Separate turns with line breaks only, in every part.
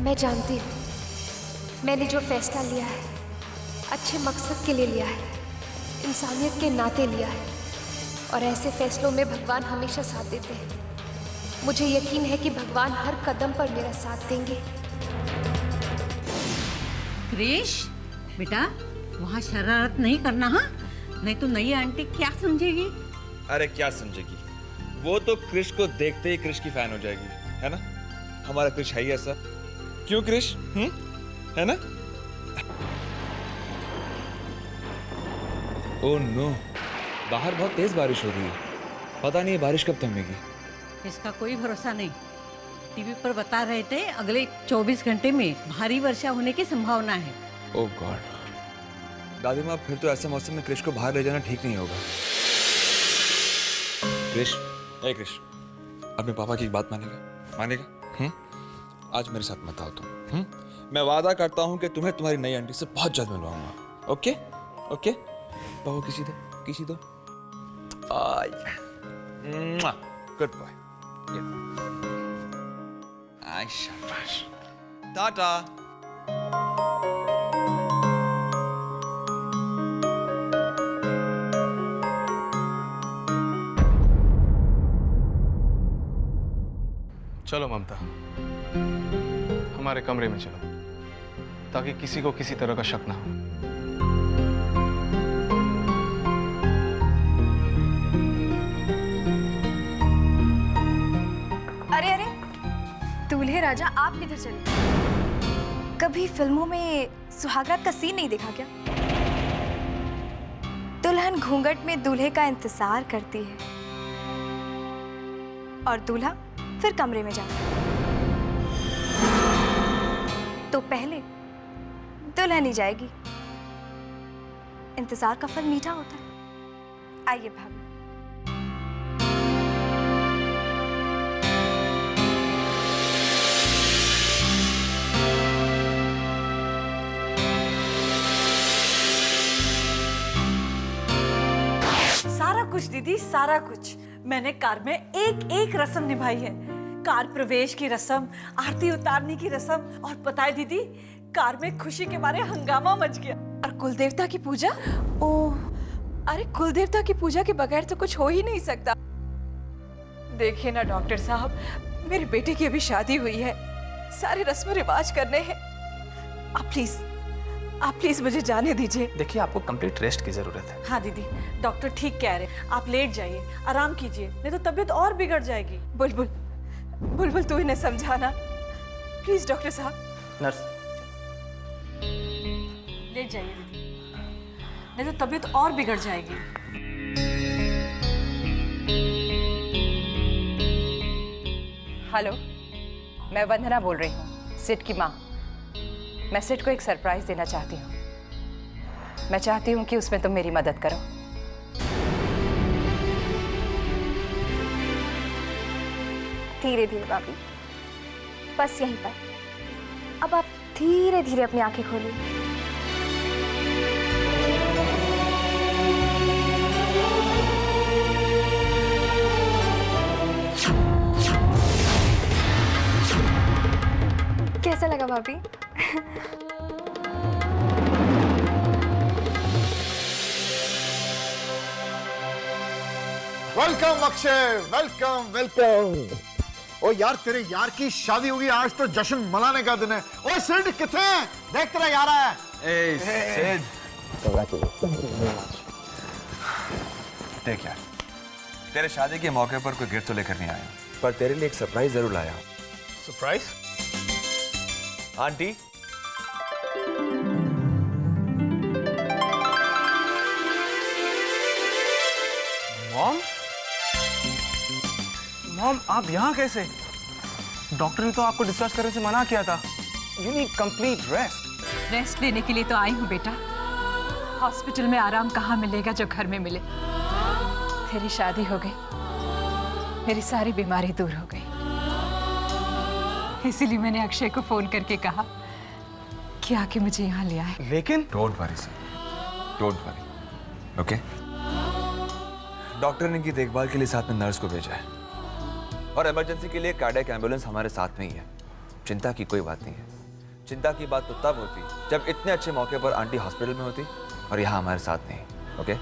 मैं जानती हूँ मैंने जो फैसला लिया है अच्छे मकसद के लिए लिया है, इंसानियत के नाते लिया है, और ऐसे फैसलों में भगवान हमेशा साथ देते हैं। मुझे यकीन है कि भगवान हर कदम पर मेरा साथ देंगे।
क्रिश बेटा, वहाँ शरारत नहीं करना, हाँ? नहीं तो नई आंटी क्या समझेगी?
अरे क्या समझेगी, वो तो क्रिश को देखते ही क्रिश की फैन हो जाएगी, है ना? हमारा क्रिश है ही ऐसा। क्यों क्रिश? है ना? ओह नो, बाहर बहुत तेज बारिश हो रही है। पता नहीं बारिश कब थमेगी।
इसका कोई भरोसा नहीं। टीवी पर बता रहे थे अगले 24 घंटे में भारी वर्षा होने की संभावना है।
ओह गॉड, दादी माँ फिर तो ऐसे मौसम में क्रिश को बाहर ले जाना ठीक नहीं होगा। क्रिश, ए क्रिश, अपने पापा की एक बात मानेगा? मानेगा? आज मेरे साथ मत आओ तुम। मैं वादा करता हूँ कि तुम्हें तुम्हारी नई आंटी से बहुत जल्द मिलवाऊंगा। ओके? ओके? पापा किसी दो। Good boy. आई शाबाश। टाटा।
चलो ममता, हमारे कमरे में चलो, ताकि किसी को किसी तरह का शक ना हो।
अरे अरे, दूल्हे राजा आप किधर चले? कभी फिल्मों में सुहागरात का सीन नहीं देखा क्या? दुल्हन घूंघट में दूल्हे का इंतजार करती है और दूल्हा फिर कमरे में जाता है। तो पहले दुल्हन ही जाएगी। इंतजार का फल मीठा होता है। आइए भाभी।
सारा कुछ दीदी, सारा कुछ मैंने कार में एक एक रस्म निभाई है। कार प्रवेश की रस्म, आरती उतारने की रस्म, और पता है दीदी, कार में खुशी के मारे हंगामा मच गया। और कुलदेवता की पूजा, ओह, अरे कुलदेवता की पूजा के बगैर तो कुछ हो ही नहीं सकता। देखिए ना डॉक्टर साहब, मेरे बेटे की अभी शादी हुई है, सारे रस्म रिवाज करने हैं। आप प्लीज मुझे जाने दीजिए।
देखिए, आपको कंप्लीट रेस्ट की जरूरत है।
हाँ दीदी, डॉक्टर ठीक कह रहे हैं। आप लेट जाइए, आराम कीजिए, नहीं तो तबीयत और बिगड़ जाएगी।
बुलबुल तू इन्हें समझाना प्लीज। डॉक्टर साहब।
नर्स,
लेट जाइए दीदी, नहीं तो तबीयत और बिगड़ जाएगी।
हेलो, मैं वंदना बोल रही हूँ, सिड की माँ। मैं सिड को एक सरप्राइज देना चाहती हूँ। मैं चाहती हूँ कि उसमें तुम मेरी मदद करो।
धीरे धीरे भाभी, बस यहीं पर। अब आप धीरे धीरे अपनी आंखें खोलिए। कैसा लगा भाभी?
Welcome Akshay, welcome welcome. ओ यार, तेरे यार की शादी होगी आज, तो जश्न मनाने का दिन है। ओ सिड किथे है? देख तेरा यार आया है।
ए सिड, देख यार, तेरे शादी के मौके पर कोई गिफ्ट तो लेकर नहीं आया, पर तेरे लिए एक सरप्राइज जरूर लाया हूं।
सरप्राइज?
Aunty,
mom? मॉम, आप यहाँ कैसे? डॉक्टर ने तो आपको डिस्चार्ज करने से मना किया था। You need complete rest.
Rest लेने के लिए तो आई हूँ बेटा। हॉस्पिटल में आराम कहाँ मिलेगा जो घर में मिले। तेरी शादी हो गई, मेरी सारी बीमारी दूर हो गई। इसीलिए मैंने अक्षय को फोन करके कहा कि आके मुझे यहाँ ले आए।
लेकिन
don't worry sir, don't worry, okay? Doctor ने की देखभाल के लिए साथ में नर्स को भेजा है, और इमरजेंसी के लिए कार्डियक एम्बुलेंस हमारे साथ में ही है। चिंता की कोई बात नहीं है। चिंता की बात तो तब होती जब इतने अच्छे मौके पर आंटी हॉस्पिटल में होती और यहाँ हमारे साथ नहीं। ओके?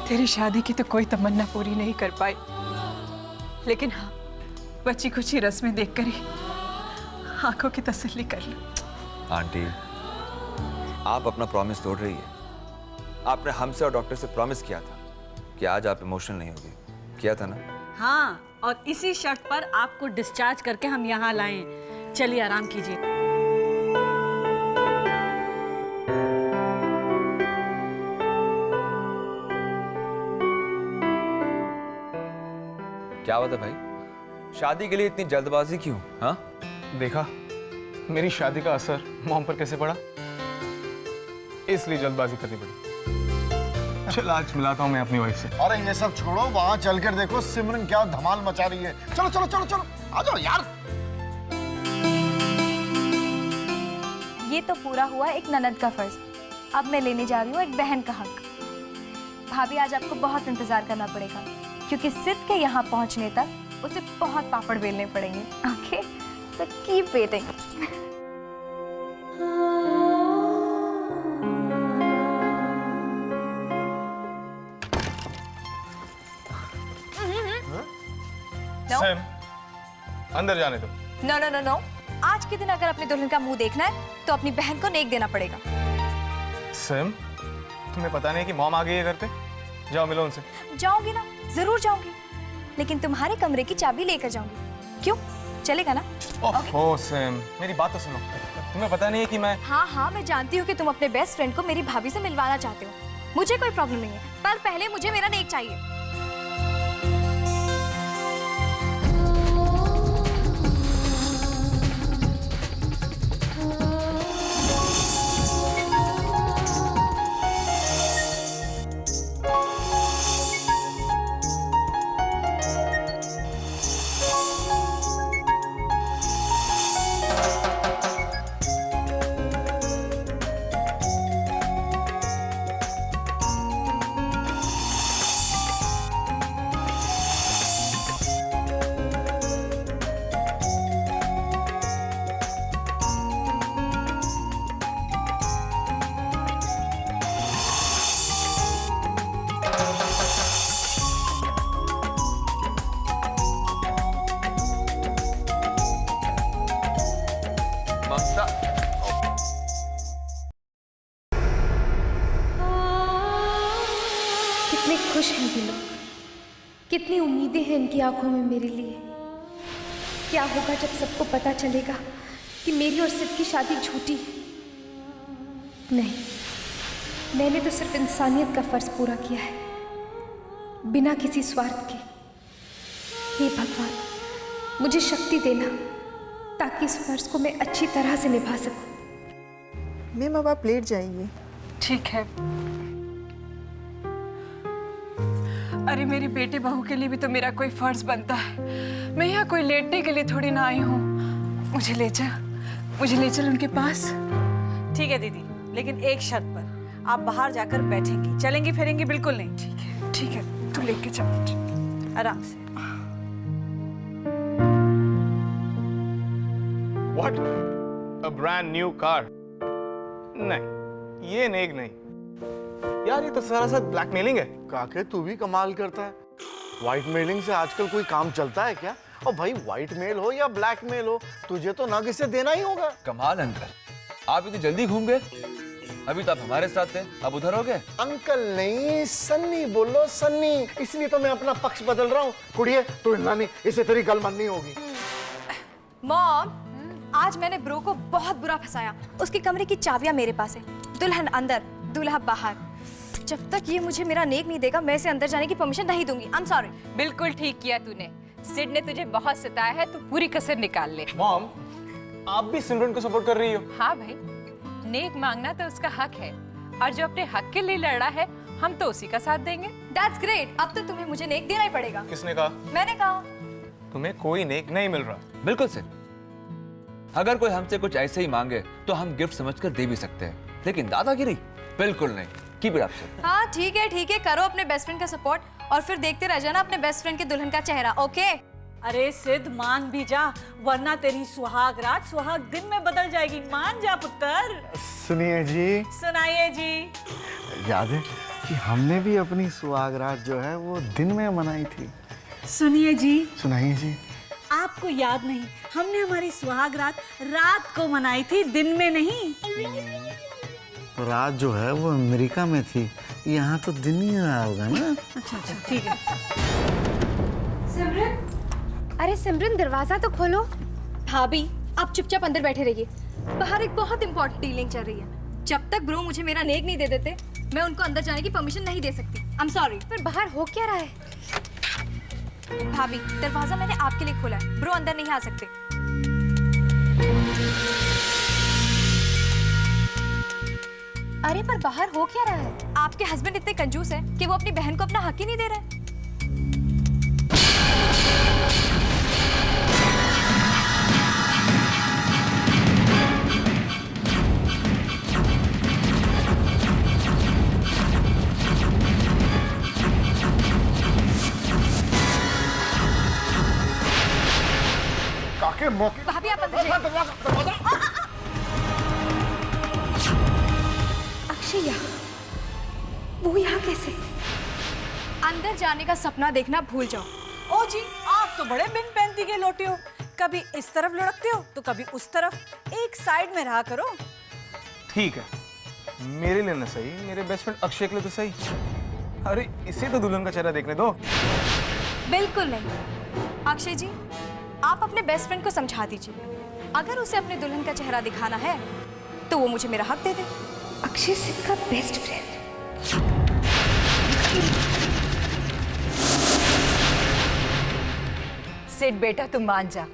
तेरी शादी की तो कोई तमन्ना पूरी नहीं कर पाई, लेकिन हाँ, बची कुछ ही रस्में देखकर ही आंखों की तसल्ली कर लो।
आंटी, आप अपना प्रॉमिस तोड़ रही है। आपने हमसे और डॉक्टर से प्रॉमिस किया था कि आज आप इमोशनल नहीं होगी। किया था ना?
हाँ, और इसी शर्त पर आपको डिस्चार्ज करके हम यहाँ लाए। चलिए आराम कीजिए।
क्या बात है भाई, शादी के लिए इतनी जल्दबाजी क्यों? हाँ,
देखा मेरी शादी का असर मॉम पर कैसे पड़ा, इसलिए जल्दबाजी करनी पड़ी। चल आज मिलाता हूँ मैं अपनी वाइफ से।
अरे ये सब छोड़ो, वहां चलकर देखो सिमरन क्या धमाल मचा रही है। चलो चलो चलो चलो, आ जाओ यार।
ये तो पूरा हुआ एक ननद का फर्ज। अब मैं लेने जा रही हूँ एक बहन का हक। भाभी, आज आपको बहुत इंतजार करना पड़ेगा, क्योंकि सिद्ध के यहाँ पहुँचने तक उसे बहुत पापड़ बेलने पड़ेंगे। Okay, so keep waiting.
Sam, अंदर जाने दो।
नो नो नो नो, आज के दिन अगर अपने दुल्हन का मुंह देखना है तो अपनी बहन को नेक देना पड़ेगा।
सैम, तुम्हें पता नहीं कि मॉम आ गई है घर पे? जाओ मिलो उनसे।
जाऊंगी ना, जरूर जाऊंगी, लेकिन तुम्हारे कमरे की चाबी लेकर जाऊंगी। क्यों, चलेगा ना?
ओह सैम, मेरी बात तो सुनो। तुम्हें पता नहीं है कि मैं...
हाँ हाँ, मैं जानती हूँ कि तुम अपने बेस्ट फ्रेंड को मेरी भाभी से मिलवाना चाहते हो। मुझे कोई प्रॉब्लम नहीं है, पर पहले मुझे मेरा नेक चाहिए।
कितने खुश हैं ये लोग, कितनी उम्मीदें हैं इनकी आंखों में मेरे लिए। क्या होगा जब सबको पता चलेगा कि मेरी और सिद्ध की शादी झूठी है? नहीं, मैंने तो सिर्फ इंसानियत का फर्ज पूरा किया है, बिना किसी स्वार्थ के। हे भगवान, मुझे शक्ति देना ताकि इस फर्ज को मैं अच्छी तरह से निभा सकूं।
मैम अब आप लेट जाइए।
ठीक है। अरे मेरी बेटे बहू के लिए भी तो मेरा कोई फर्ज बनता है। मैं यहाँ कोई लेटने के लिए थोड़ी ना आई हूँ। मुझे ले चल उनके पास।
ठीक है दीदी, लेकिन एक शर्त पर, आप बाहर जाकर बैठेंगी, चलेंगी फिरेंगी बिल्कुल नहीं।
ठीक है, तू लेके चल
आराम से।
What? A brand new car? नहीं, ये नेक नहीं यार, ये तो सरासर ब्लैकमेलिंग है।
काके तू भी कमाल करता है। व्हाइट मेलिंग से आजकल कोई काम चलता है क्या? और भाई व्हाइट मेल हो या ब्लैक मेल हो, तुझे तो ना किसे देना ही होगा।
कमाल अंकल, आप इतनी जल्दी घूम गए। अभी तो आप हमारे साथ थे, अब उधर हो गए।
अंकल नहीं, सन्नी बोलो, सन्नी। इसलिए तो मैं अपना पक्ष बदल रहा हूँ। कुड़िए तू नानी, इससे तेरी गलमंदी होगी।
मॉम, आज मैंने ब्रो को बहुत बुरा फंसाया। उसके कमरे की चाबियां मेरे पास है, दुल्हन अंदर, दूल्हा बाहर। जब तक ये मुझे मेरा नेक नहीं देगा, मैं इसे अंदर जाने की परमिशन नहीं दूंगी। I am sorry.
बिल्कुल ठीक किया तूने। सिड ने तुझे बहुत सताया है, तू पूरी कसर निकाल ले।
मॉम, आप भी सिमरन को सपोर्ट कर रही हो?
हाँ भाई, नेक मांगना तो उसका हक है, और जो अपने हक के लिए लड़ रहा है, हम तो उसी का साथ देंगे।
That's great. अब तो तुम्हें मुझे नेक देना ही पड़ेगा।
किसने कहा?
मैंने कहा।
तुम्हें कोई नेक नहीं मिल रहा।
बिल्कुल सर, अगर कोई हमसे कुछ ऐसे ही मांगे तो हम गिफ्ट समझकर दे भी सकते हैं, लेकिन दादागिरी बिल्कुल नहीं। Keep it up sir.
हाँ ठीक है, करो अपने बेस्ट फ्रेंड का सपोर्ट, और फिर देखते रह जाना अपने बेस्ट फ्रेंड के दुल्हन का चेहरा। ओके?
अरे सिद्ध मान भी जा, वरना तेरी सुहाग रात सुहाग दिन में बदल जाएगी। मान जा पुत्र।
सुनिए जी,
सुनाइए जी।
याद है कि हमने भी अपनी सुहाग रात जो है वो दिन में मनाई थी।
सुनिए जी।
सुनाइए जी।
आपको याद नहीं, हमने हमारी सुहाग रात रात को मनाई थी, दिन में नहीं।
तो रात जो है वो अमेरिका में थी, यहाँ तो दिन ही रहा होगा ना।
अच्छा अच्छा ठीक है।
अरे सिमरन, दरवाजा तो खोलो।
भाभी आप चुपचाप अंदर बैठे रहिए, बाहर एक बहुत इंपॉर्टेंट डीलिंग चल रही है। जब तक ब्रो मुझे मेरा नेक नहीं दे देते, मैं उनको अंदर जाने की परमिशन नहीं दे सकती। I am sorry.
पर बाहर हो क्या रहा है?
भाभी दरवाजा मैंने आपके लिए खोला है, ब्रो अंदर नहीं आ सकते।
अरे पर बाहर हो क्या रहा है?
आपके हस्बैंड इतने कंजूस हैं कि वो अपनी बहन को अपना हक ही नहीं दे रहे।
काके मौके
भाभी आप अंदर जाइए।
अक्षय यहाँ, वो यहाँ कैसे?
अंदर जाने का सपना देखना भूल जाओ।
ओ जी, आप तो बड़े बिन पैंती के लौटे हो। कभी इस तरफ लुढ़कते हो तो कभी उस तरफ। एक साइड में रहा करो।
ठीक है, मेरे लिए ना सही, मेरे बेस्ट फ्रेंड अक्षय के लिए तो सही। अरे इसे तो दुल्हन का चेहरा देखने दो।
बिल्कुल नहीं। अक्षय जी, आप अपने बेस्ट फ्रेंड को समझा दीजिए, अगर उसे अपने दुल्हन का चेहरा दिखाना है तो वो मुझे मेरा हक दे दे।
अक्षय सिंह का बेस्ट फ्रेंड।
सिड बेटा तुम मान जा,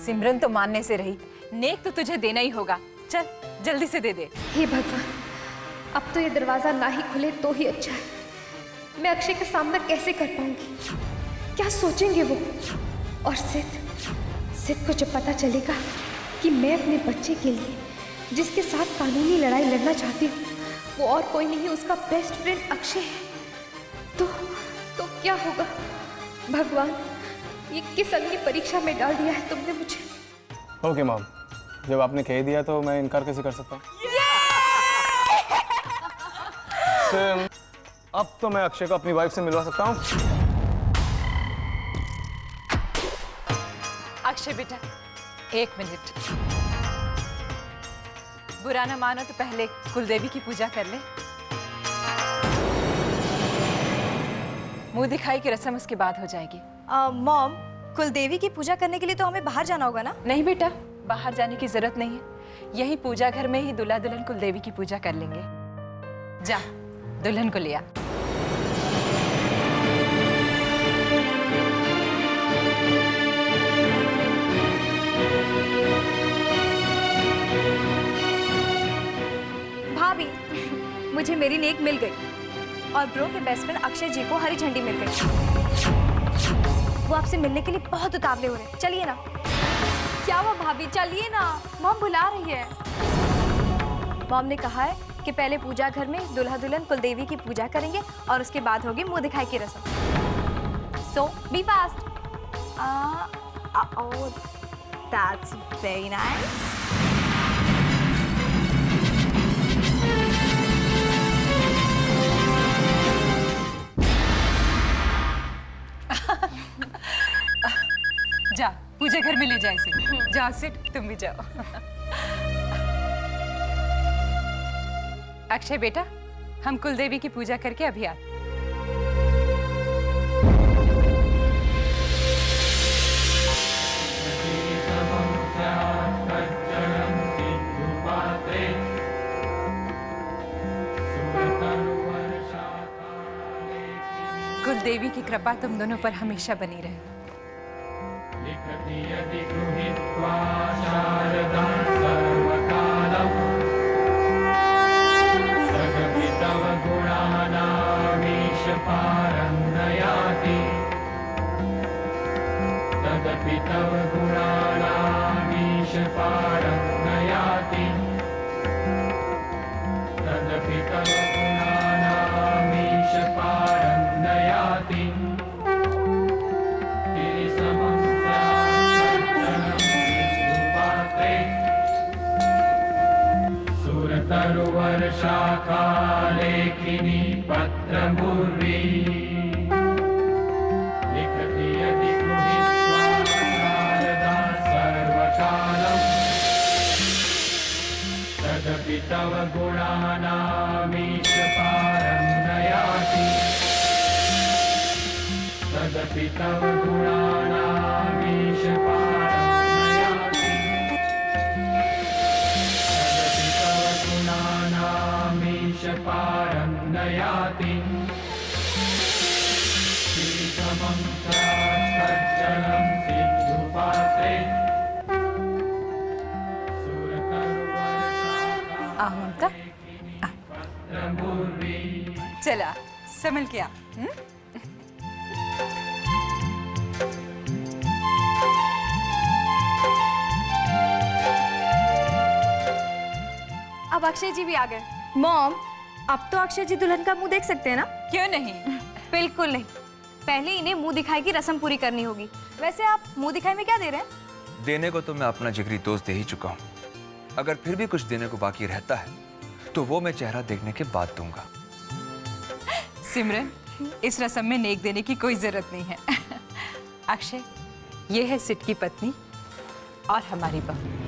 सिमरन तो मानने से रही, नेक तो तुझे देना ही होगा। चल जल्दी से दे दे।
हे भगवान, अब तो ये दरवाजा ना ही खुले तो ही अच्छा है। मैं अक्षय का सामना कैसे कर पाऊंगी? क्या सोचेंगे वो? और सिद्ध को जब पता चलेगा कि मैं अपने बच्चे के लिए जिसके साथ कानूनी लड़ाई लड़ना चाहती हूँ वो और कोई नहीं, उसका बेस्ट फ्रेंड अक्षय है, तो क्या होगा? भगवान, ये किस अग्नि परीक्षा में डाल दिया है तुमने मुझे।
ओके मॉम, जब आपने कह दिया तो मैं इनकार कैसे कर सकता हूँ। सिम, अब तो मैं अक्षय को अपनी वाइफ से मिलवा सकता हूँ।
अक्षय बेटा एक मिनट, बुरा ना मानो तो पहले कुलदेवी की पूजा कर ले। मुंह दिखाई की रस्म उसके बाद हो जाएगी।
मॉम, कुलदेवी की पूजा करने के लिए तो हमें बाहर जाना होगा ना?
नहीं बेटा, बाहर जाने की जरूरत नहीं है, यही पूजा घर में ही दूल्हा दुल्हन कुलदेवी की पूजा कर लेंगे। जा दुल्हन को लिया।
भाभी, मुझे मेरी नेक मिल गई और ब्रो के बेस्ट फ्रेंड अक्षय जी को हरी झंडी मिल गई। वो आपसे मिलने के लिए बहुत उतावले हो रहे हैं। चलिए ना। क्या हुआ भाभी, चलिए ना, मॉम बुला रही है। मॉम ने कहा है कि पहले पूजा घर में दूल्हा दुल्हन कुलदेवी की पूजा करेंगे और उसके बाद होगी मुंह दिखाई की रस्म। So be fast. Oh, that's very nice.
जा पूजा घर में ले जाए इसे। जाओ सिट, तुम भी जाओ। अक्षय बेटा, हम कुलदेवी की पूजा करके अभी आते। कुलदेवी की कृपा तुम दोनों पर हमेशा बनी रहे।
तदपि तव गुणानामीश पारं नयाति तदपि तव गुणानामीश पारं नयाति शाखालेखिनी पत्रमुर्वी लिखति यदि गृहीत्वा नारदा सर्वकालम् तदपि तव गुणानामीश पारं नयाति तदपि तव गुणानामीश पारं नयाति तदपि तव गुणानामीश पारं नयाति शीघ्रमं तज्जलं सिन्धुपात्रे
आ ममता आ। चला संभल के आ।
अब अक्षय जी भी आ गए। मॉम, अब तो अक्षय जी दुल्हन का मुंह देख सकते हैं ना?
क्यों नहीं?
बिल्कुल नहीं, पहले इन्हें मुंह दिखाई की रस्म पूरी करनी होगी। वैसे आप मुंह दिखाई में क्या दे रहे हैं?
देने को तो मैं अपना जिगरी दोस्त दे ही चुका हूँ। अगर फिर भी कुछ देने को बाकी रहता है तो वो मैं चेहरा देखने के बाद दूंगा।
सिमरन, इस रस्म में नेक देने की कोई जरूरत नहीं है। अक्षय, ये है सिट की पत्नी और हमारी बहू।